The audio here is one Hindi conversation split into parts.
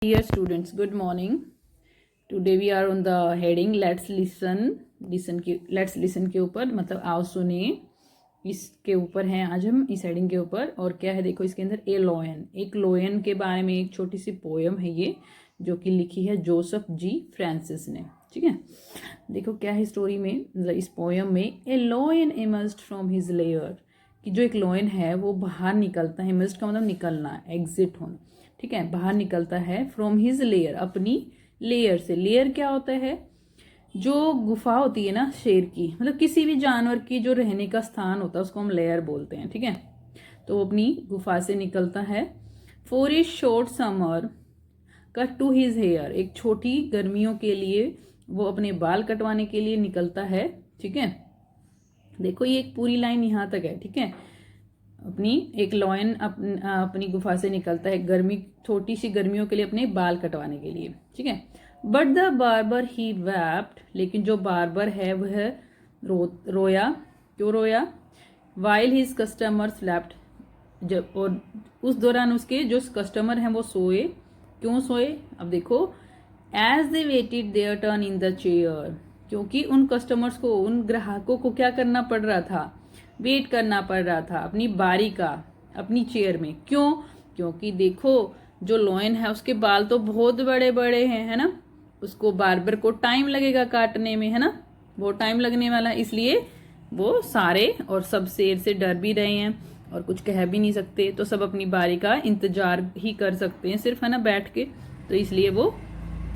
Dear students, good morning. Today we are on the heading let's listen के ऊपर मतलब आओ सुनिए इसके ऊपर हैं आज हम इस हेडिंग के ऊपर। और क्या है देखो इसके अंदर एक लोयन के बारे में एक छोटी सी पोयम है ये जो कि लिखी है जोसेफ जी फ्रांसिस ने। ठीक है, देखो क्या है स्टोरी में, मतलब इस पोयम में a lion emerged from his lair, कि जो एक लोयन है वो बाहर निकलता है। इमर्ज्ड का मतलब निकलना, एग्जिट होना। ठीक है, बाहर निकलता है फ्रॉम हिज लेयर, अपनी लेयर से। लेयर क्या होता है? जो गुफा होती है ना शेर की, मतलब किसी भी जानवर की जो रहने का स्थान होता है उसको हम लेयर बोलते हैं। ठीक है, तो वो अपनी गुफा से निकलता है। For a short summer cut to his hair, एक छोटी गर्मियों के लिए वो अपने बाल कटवाने के लिए निकलता है। ठीक है, देखो ये एक पूरी लाइन यहाँ तक है। ठीक है, अपनी एक लॉयन अपनी गुफा से निकलता है छोटी सी गर्मियों के लिए अपने बाल कटवाने के लिए। ठीक है, बट द बार्बर ही वैप्ड, लेकिन जो बार्बर है वह रोया। क्यों रोया? वाइल हिज कस्टमर स्लैप्ड, जब और उस दौरान उसके जो कस्टमर हैं वो सोए। क्यों सोए? अब देखो, as they waited their turn in the chair, क्योंकि उन कस्टमर्स को, उन ग्राहकों को क्या करना पड़ रहा था? वेट करना पड़ रहा था अपनी बारी का, अपनी चेयर में। क्यों? क्योंकि देखो जो लॉयन है उसके बाल तो बहुत बड़े बड़े हैं, है ना। उसको बार्बर को टाइम लगेगा काटने में, है ना, बहुत टाइम लगने वाला, इसलिए वो सारे और सब शेर से डर भी रहे हैं और कुछ कह भी नहीं सकते, तो सब अपनी बारी का इंतजार ही कर सकते हैं सिर्फ, है ना, बैठ के। तो इसलिए वो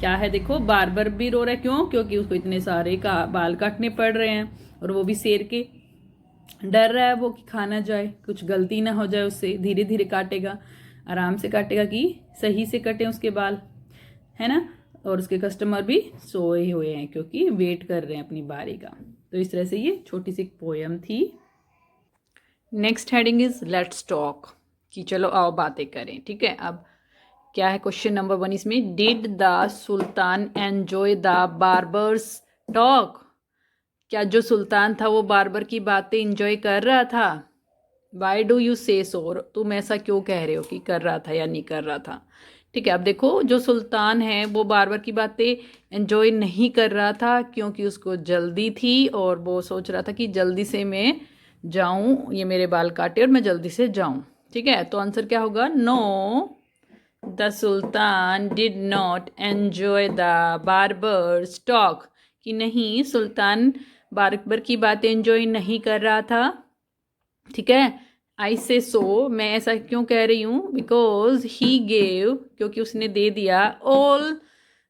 क्या है देखो, बार्बर भी रो रहा है। क्यों? क्योंकि उसको इतने सारे का बाल काटने पड़ रहे हैं और वो भी शेर के। डर रहा है वो कि खा ना जाए, कुछ गलती ना हो जाए उससे। धीरे धीरे काटेगा, आराम से काटेगा कि सही से कटे उसके बाल, है ना। और उसके कस्टमर भी सोए हुए हैं क्योंकि वेट कर रहे हैं अपनी बारी का। तो इस तरह से ये छोटी सी पोयम थी। Next heading is let's talk, कि चलो आओ बातें करें। ठीक है, अब क्या है क्वेश्चन नंबर 1 इसमें, did the sultan enjoy the barber's talk, क्या जो सुल्तान था वो बार्बर की बातें इंजॉय कर रहा था? वाई डू यू से सो, तुम ऐसा क्यों कह रहे हो कि कर रहा था या नहीं कर रहा था? ठीक है, अब देखो जो सुल्तान है वो बार्बर की बातें एंजॉय नहीं कर रहा था क्योंकि उसको जल्दी थी और वो सोच रहा था कि जल्दी से मैं जाऊं, ये मेरे बाल काटे और मैं जल्दी से जाऊं। ठीक है, तो आंसर क्या होगा? No, the sultan did not enjoy the barber's talk, कि नहीं सुल्तान बार्बर की बातें एंजॉय नहीं कर रहा था। ठीक है, आई से सो, मैं ऐसा क्यों कह रही हूँ? बिकॉज ही गेव, क्योंकि उसने दे दिया, ऑल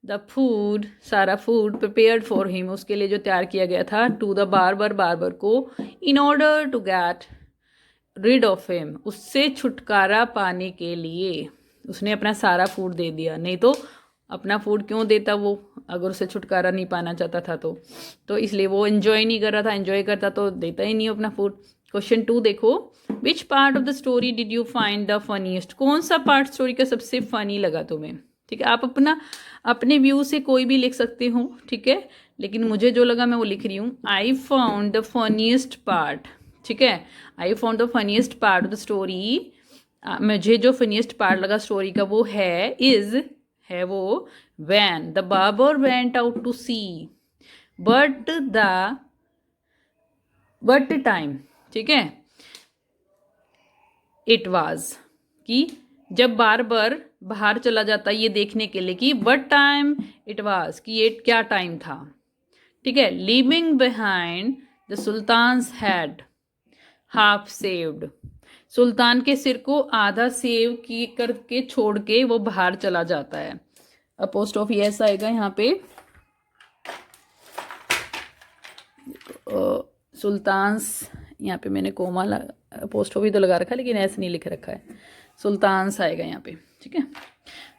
द फूड, सारा फूड प्रिपेयर्ड फॉर हिम, उसके लिए जो तैयार किया गया था, टू द बार्बर, बार्बर को, in order to get rid of him, उससे छुटकारा पाने के लिए उसने अपना सारा फूड दे दिया। नहीं तो अपना फूड क्यों देता वो, अगर उसे छुटकारा नहीं पाना चाहता था तो इसलिए वो एंजॉय नहीं कर रहा था। एंजॉय करता तो देता ही नहीं अपना फूड। क्वेश्चन 2 देखो, which part of the story did you find the funniest, कौन सा पार्ट स्टोरी का सबसे फनी लगा तुम्हें? ठीक है, आप अपने व्यू से कोई भी लिख सकते हो। ठीक है, लेकिन मुझे जो लगा मैं वो लिख रही हूँ। I found the funniest part. ठीक है, I found the funniest part of the story, मुझे जो फनीएस्ट पार्ट लगा स्टोरी का वो है वो, when the barber went out to see but time. ठीक है, इट वाज, कि जब बार्बर बाहर चला जाता ये देखने के लिए कि बट टाइम इट वाज, कि ये क्या टाइम था। ठीक है, leaving behind the sultan's head half saved, सुल्तान के सिर को आधा सेव की करके छोड़ के वो बाहर चला जाता है। अपोस्ट्रोफी ऐसा आएगा यहाँ पे, सुल्तान्स, यहाँ पे मैंने कोमा अपोस्ट्रोफी तो लगा रखा है लेकिन ऐसे नहीं लिख रखा है, सुल्तान्स आएगा यहाँ पे। ठीक है,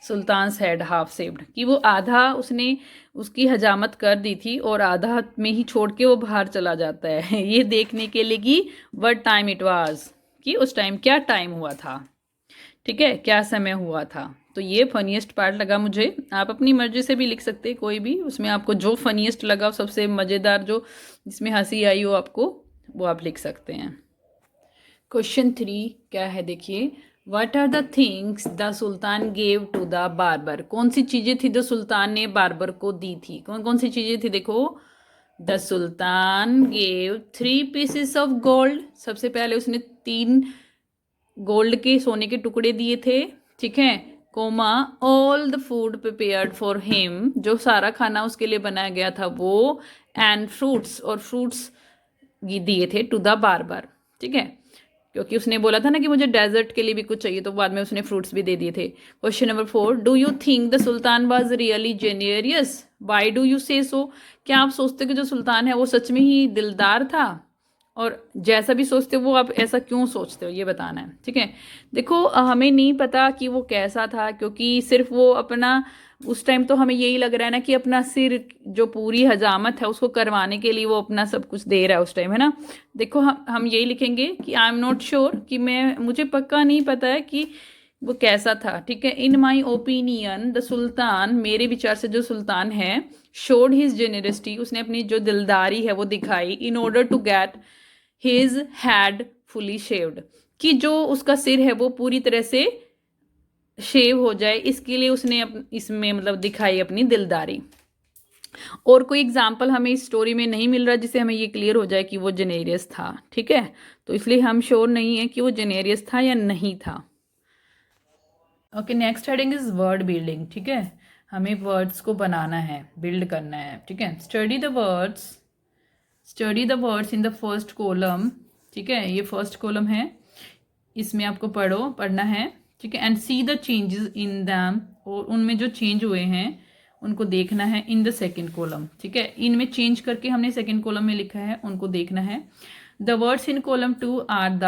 सुल्तान्स हेड हाफ सेव्ड, कि वो आधा उसने उसकी हजामत कर दी थी और आधा में ही छोड़ के वो बाहर चला जाता है ये देखने के लिए कि व्हाट टाइम इट वाज, कि उस टाइम क्या टाइम हुआ था। ठीक है, क्या समय हुआ था। तो ये फनीएस्ट पार्ट लगा मुझे। आप अपनी मर्जी से भी लिख सकते हैं कोई भी, उसमें आपको जो फनीएस्ट लगा, सबसे मज़ेदार, जो जिसमें हंसी आई हो आपको, वो आप लिख सकते हैं। क्वेश्चन 3 क्या है देखिए, what are the things the sultan gave to the barber. कौन सी चीजें थी जो सुल्तान ने बार्बर को दी थी? कौन कौन सी चीजें थी? देखो, the sultan gave 3 pieces of gold. सबसे पहले उसने 3 गोल्ड के, सोने के टुकड़े दिए थे, ठीक है। Comma, all the food prepared for him, जो सारा खाना उसके लिए बनाया गया था वो, एंड फ्रूट्स, और फ्रूट्स दिए थे टू द बार्बर, ठीक है। क्योंकि उसने बोला था ना कि मुझे डेजर्ट के लिए भी कुछ चाहिए, तो बाद में उसने फ्रूट्स भी दे दिए थे। Question number 4, do you think the sultan was really generous? Why do you say so? क्या आप सोचते हो कि जो सुल्तान है वो सच में ही दिलदार था? और जैसा भी सोचते हो वो आप ऐसा क्यों सोचते हो, ये बताना है, ठीक है। देखो, हमें नहीं पता कि वो कैसा था, क्योंकि सिर्फ वो अपना, उस टाइम तो हमें यही लग रहा है ना कि अपना सिर, जो पूरी हजामत है उसको करवाने के लिए वो अपना सब कुछ दे रहा है उस टाइम, है ना। देखो, हम यही लिखेंगे कि आई एम नॉट श्योर, कि मुझे पक्का नहीं पता है कि वो कैसा था, ठीक है। इन माई ओपिनियन द सुल्तान, मेरे विचार से जो सुल्तान है, शोड हिज जेनरसिटी, उसने अपनी जो दिलदारी है वो दिखाई, in order to get his head fully shaved, कि जो उसका सिर है वो पूरी तरह से शेव हो जाए, इसके लिए उसने इसमें मतलब दिखाई अपनी दिलदारी। और कोई एग्जाम्पल हमें इस स्टोरी में नहीं मिल रहा जिससे हमें ये क्लियर हो जाए कि वो जेनेरियस था, ठीक है। तो इसलिए हम श्योर नहीं है कि वो जेनेरियस था या नहीं था। Okay, next heading is word building, ठीक है। हमें वर्ड्स को बनाना है, बिल्ड करना है, ठीक है। Study the words in the first column, ठीक है। ये फर्स्ट कॉलम है, इसमें आपको पढ़ना है, ठीक है। And see the changes in them, और उनमें जो चेंज हुए हैं उनको देखना है इन द सेकेंड कॉलम, ठीक है। इनमें चेंज करके हमने सेकेंड कॉलम में लिखा है, उनको देखना है। The words in column 2 are the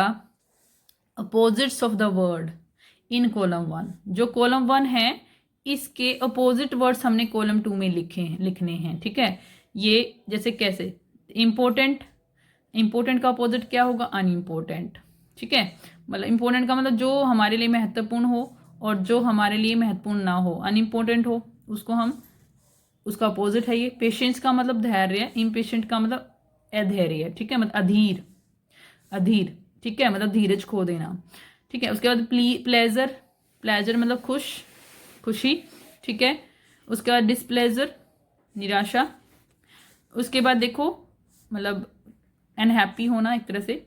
opposites of the word in column 1। जो कॉलम 1 है इसके अपोजिट वर्ड्स हमने कॉलम 2 में लिखने हैं, ठीक है। ये जैसे कैसे, इंपॉर्टेंट का अपोजिट क्या होगा? अनइम्पोर्टेंट, ठीक है। मतलब इंपॉर्टेंट का मतलब जो हमारे लिए महत्वपूर्ण हो, और जो हमारे लिए महत्वपूर्ण ना हो, अनइम्पोर्टेंट हो, उसको हम, उसका अपोजिट है ये। पेशेंस का मतलब धैर्य, इम्पेशेंट का मतलब अधैर्य, ठीक है, मतलब अधीर, ठीक है, मतलब धीरज खो देना, ठीक है। उसके बाद प्लेजर मतलब खुशी, ठीक है। उसके बाद डिसप्लेजर, निराशा। उसके बाद देखो, मतलब अनहैप्पी होना एक तरह से।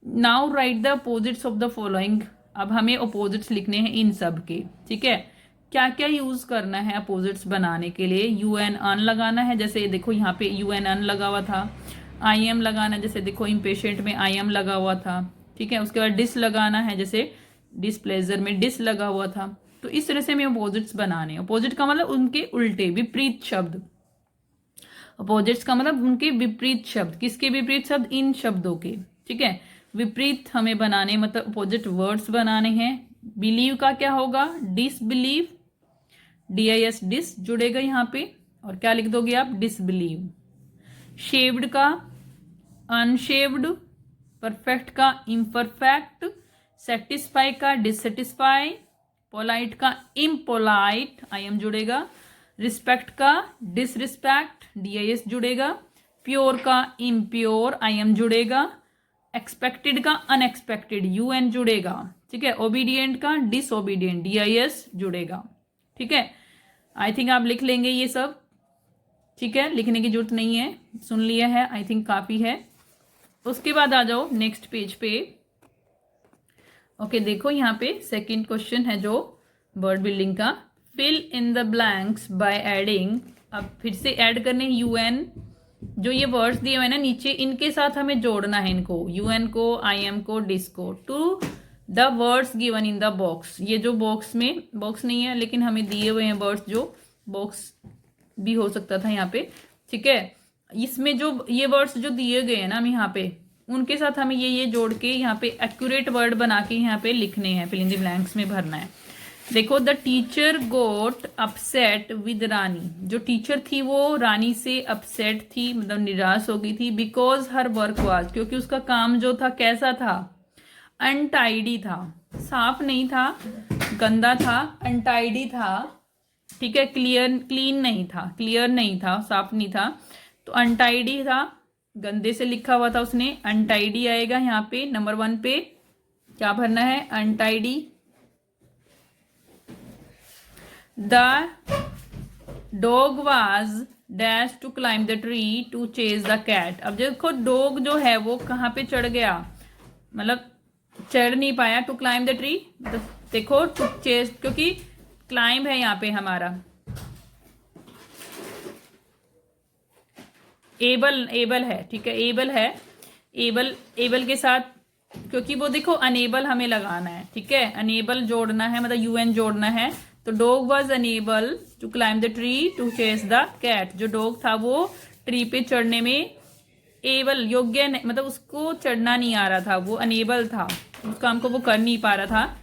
Now right the opposites of the following. अब हमें अपोजिट्स लिखने हैं इन सब के, ठीक है। क्या क्या यूज करना है अपोजिट्स बनाने के लिए? यू एन अन लगाना है, जैसे देखो यहाँ पे यू एन अन लगा हुआ था। आई एम लगाना है, जैसे देखो इम्पेशेंट में आई एम लगा हुआ था, ठीक है। उसके बाद डिस लगाना है, जैसे डिसप्लेजर में डिस लगा हुआ था। तो इस तरह से हमें अपोजिट्स बनाने हैं। अपोजिट का मतलब उनके उल्टे, विपरीत शब्द। अपोजिट्स का मतलब उनके विपरीत शब्द। किसके विपरीत शब्द? इन शब्दों के, ठीक है। विपरीत हमें बनाने, मतलब अपोजिट वर्ड्स बनाने हैं। बिलीव का क्या होगा? डिसबिलीव, DIS डिस जुड़ेगा यहाँ पे, और क्या लिख दोगे आप? डिसबिलीव। शेव्ड का अनशेव्ड, परफेक्ट का इम्परफेक्ट, सेटिस्फाई का डिससेटिस्फाई, पोलाइट का इम्पोलाइट, IM जुड़ेगा। रिस्पेक्ट का डिसरिस्पेक्ट, DIS जुड़ेगा। प्योर का इम्प्योर, IM जुड़ेगा। एक्सपेक्टेड का अनएक्सपेक्टेड, UN जुड़ेगा, ठीक है। ओबीडियंट का डिसओबीडियंट, DIS जुड़ेगा, ठीक है। आई थिंक आप लिख लेंगे ये सब, ठीक है, लिखने की जरूरत नहीं है, सुन लिया है, आई थिंक काफी है। उसके बाद आ जाओ नेक्स्ट पेज पे। ओके, देखो यहाँ पे सेकंड क्वेश्चन है जो वर्ड बिल्डिंग का। Fill in the blanks by adding. अब फिर से ऐड करने UN, जो ये वर्ड्स दिए हुए ना नीचे, इनके साथ हमें जोड़ना है इनको, UN को, IM को, डिस को, to the words given in the box. ये जो बॉक्स में, बॉक्स नहीं है लेकिन हमें दिए हुए हैं वर्ड्स, जो बॉक्स भी हो सकता था यहाँ पे, ठीक है। इसमें जो ये वर्ड्स जो दिए गए हैं ना हम यहाँ पे, उनके साथ हमें ये जोड़ के यहाँ पे एक्यूरेट वर्ड बना के यहाँ पे लिखने हैं, फिल इन द ब्लैंक्स में भरना है। देखो, the teacher got upset with Rani. जो टीचर थी वो रानी से अपसेट थी, मतलब निराश हो गई थी। बिकॉज हर वर्क वाज, क्योंकि उसका काम जो था कैसा था? अनटाइडी था, साफ नहीं था, गंदा था, अनटाइडी था, ठीक है। क्लीन नहीं था, साफ नहीं था, तो अनटाइडी था, गंदे से लिखा हुआ था उसने। अनटाइडी आएगा यहाँ पे नंबर 1 पे, क्या भरना है? Untidy, the dog was dash to climb the tree to chase the cat. अब देखो डॉग जो है वो कहाँ पे चढ़ गया, मतलब चढ़ नहीं पाया। टू क्लाइम द ट्री, मतलब देखो टू चेज, क्योंकि क्लाइम है यहाँ पे हमारा, एबल है, ठीक है, एबल है, एबल के साथ, क्योंकि वो देखो अनेबल हमें लगाना है, ठीक है, अनेबल जोड़ना है, मतलब यूएन जोड़ना है। तो dog was unable to climb the tree to chase the cat. जो डॉग था वो ट्री पे चढ़ने में एबल, योग्य, मतलब उसको चढ़ना नहीं आ रहा था, वो अनेबल था, उस काम को वो कर नहीं पा रहा था,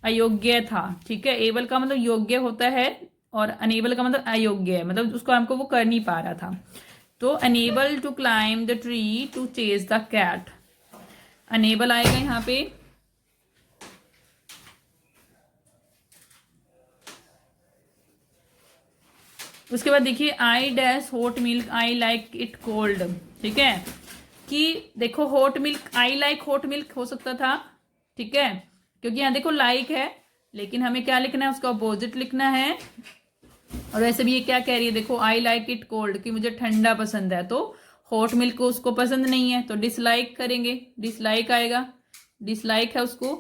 अयोग्य था, ठीक है। एबल का मतलब योग्य होता है और अनेबल का मतलब अयोग्य है, मतलब उस काम को वो कर नहीं पा रहा था। तो unable to climb the tree to chase the cat, unable आएगा यहाँ पे। उसके बाद देखिए I dash hot milk I like it cold, ठीक है, कि देखो hot milk, I like hot milk हो सकता था, ठीक है, क्योंकि यहाँ देखो लाइक है, लेकिन हमें क्या लिखना है, उसका अपोजिट लिखना है। और वैसे भी ये क्या कह रही है, देखो आई लाइक इट कोल्ड, कि मुझे ठंडा पसंद है, तो हॉट मिल्क को उसको पसंद नहीं है, तो डिसलाइक करेंगे, डिसलाइक आएगा, डिसलाइक है उसको,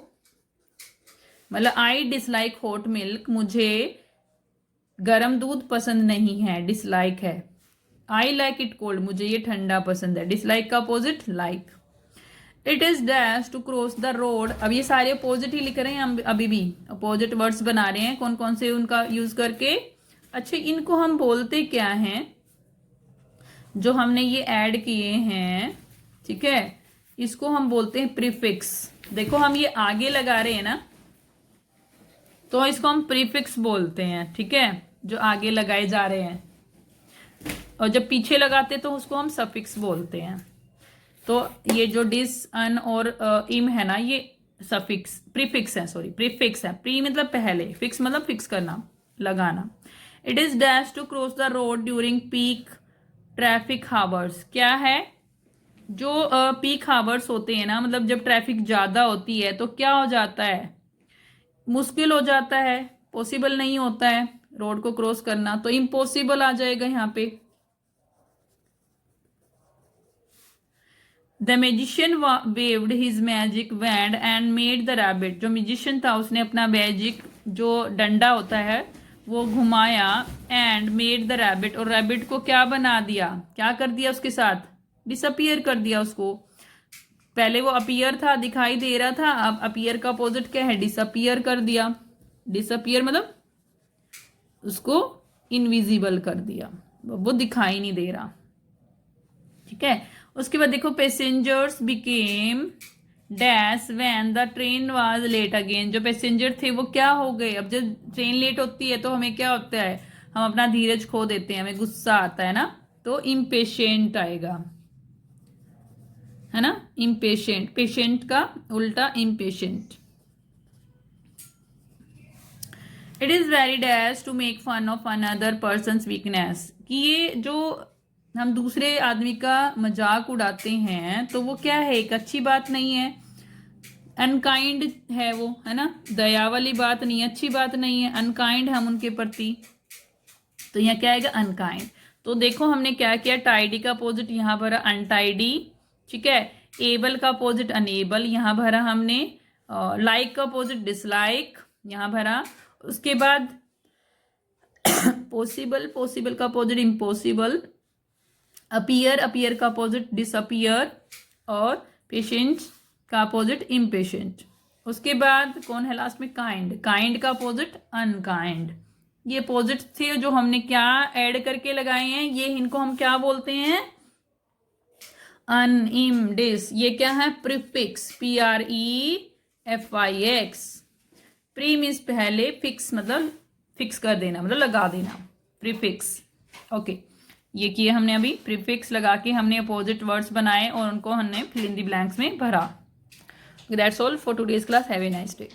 मतलब आई डिसलाइक हॉट मिल्क, मुझे गरम दूध पसंद नहीं है, डिसलाइक है। आई लाइक इट कोल्ड, मुझे ये ठंडा पसंद है, डिसलाइक का opposite like. It is dash to cross the road. अब ये सारे अपोजिट ही लिख रहे हैं हम, अभी भी अपोजिट वर्ड्स बना रहे हैं, कौन कौन से उनका यूज करके। अच्छा, इनको हम बोलते क्या हैं, जो हमने ये ऐड किए हैं, ठीक है, इसको हम बोलते हैं प्रीफिक्स। देखो हम ये आगे लगा रहे हैं ना, तो इसको हम प्रीफिक्स बोलते हैं, ठीक है, जो आगे लगाए जा रहे हैं। और जब पीछे लगाते तो उसको हम सफिक्स बोलते हैं। तो ये जो डिस, अन और इम है ना, ये सफिक्स, प्रीफिक्स है, सॉरी प्रीफिक्स है। प्री मतलब पहले, फिक्स मतलब फिक्स करना, लगाना। It is dash to cross the road during peak traffic hours. क्या है, जो पीक हावर्स होते हैं ना, मतलब जब ट्रैफिक ज्यादा होती है तो क्या हो जाता है, मुश्किल हो जाता है, पॉसिबल नहीं होता है रोड को क्रॉस करना, तो इम्पॉसिबल आ जाएगा यहाँ पे। The magician waived his magic wand and made the rabbit. जो म्यूजिशियन था उसने अपना मैजिक, जो डंडा होता है, वो घुमाया, एंड मेड द रैबिट, और रैबिट को क्या बना दिया, क्या कर दिया उसके साथ, डिसअपियर कर दिया उसको। पहले वो अपीयर था, दिखाई दे रहा था, अब अपीयर का अपोजिट क्या है, डिसअपियर कर दिया। डिसअपियर मतलब उसको इनविजिबल कर दिया, वो दिखाई नहीं दे रहा, ठीक है। उसके बाद देखो passengers became dash when the train was late again. जो पैसेंजर थे वो क्या हो गए, अब जब ट्रेन लेट होती है तो हमें क्या होता है, हम अपना धीरज खो देते हैं, हमें गुस्सा आता है ना, तो इम्पेशेंट आएगा, है ना, इम्पेशेंट, पेशेंट का उल्टा impatient. It is very dash to make fun of another person weakness, कि ये जो हम दूसरे आदमी का मजाक उड़ाते हैं तो वो क्या है, एक अच्छी बात नहीं है, अनकाइंड है वो, है ना, दया वाली बात नहीं है, अच्छी बात नहीं है, अनकाइंड हम उनके प्रति, तो यहाँ क्या आएगा, अनकाइंड। तो देखो हमने क्या किया, टाइडी का अपोजिट यहाँ भरा अनटाइडी, ठीक है, एबल का अपोजिट अनेबल यहाँ भरा हमने, लाइक का अपोजिट डिसलाइक यहाँ भरा। उसके बाद पॉसिबल, पॉसिबल का अपोजिट इम्पॉसिबल, अपीयर, अपीयर का अपोजिट डिसअपियर, और पेशेंट का अपोजिट इम्पेशेंट। उसके बाद कौन है लास्ट में, काइंड, काइंड का अपोजिट अनकाइंड। ये अपोजिट थे जो हमने क्या ऐड करके लगाए हैं, ये इनको हम क्या बोलते हैं, अन, इम, डिस। ये क्या है, प्रीफिक्स, PREFIX। प्री मीन्स पहले, फिक्स मतलब फिक्स कर देना, मतलब लगा देना, प्रीफिक्स, ओके। ये किए हमने अभी, प्रीफिक्स लगा के हमने अपोजिट वर्ड्स बनाए और उनको हमने फिल इन द ब्लैंक्स में भरा। That's all for today's class, have a nice day.